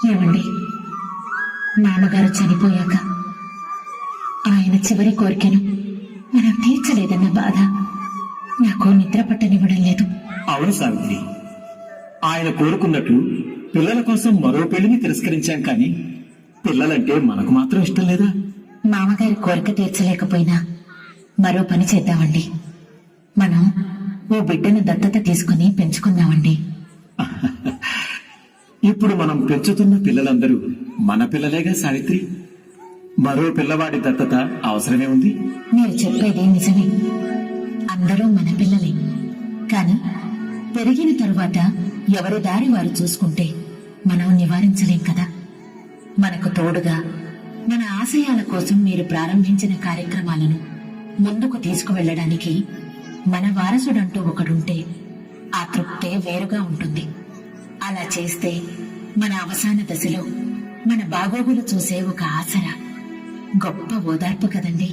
ఏమండి, మామగారు చనిపోయాక ఆయన చివరి కోరికను మనం తీర్చలేదన్న బాధ నాకు నిద్ర పట్టనివ్వడం లేదు. అవును సావిత్రి, ఆయన కోరుకున్నట్టు పిల్లల కోసం మరో పెళ్లిని తిరస్కరించాం కానీ పిల్లలంటే మనకు మాత్రం ఇష్టం లేదా? మామగారి కోరిక తీర్చలేకపోయినా మరో పని చేద్దామండి. మనం ఓ బిడ్డను దత్తత తీసుకుని పెంచుకుందామండి. ఇప్పుడు మనం పెంచుతున్న పిల్లలందరూ మన పిల్లలేగా సావిత్రి. మరో పిల్లవాడి దత్తత అవసరమే ఉంది. మీరు చెప్పేది నిజమే, అందరూ మన పిల్లలే. కాని పెరిగిన తరువాత ఎవరి దారి వారు చూసుకుంటే మనం నివారించలేం కదా. మనకు తోడుగా మన ఆశయాల కోసం మీరు ప్రారంభించిన కార్యక్రమాలను ముందుకు తీసుకువెళ్లడానికి మన వారసుడంటూ ఒకడుంటే ఆ తృప్తే వేరుగా ఉంటుంది. అలా చేస్తే మన అవసాన దశలో మన బాగోగులు చూసే ఒక ఆసరా, గొప్ప ఓదార్పు కదండి.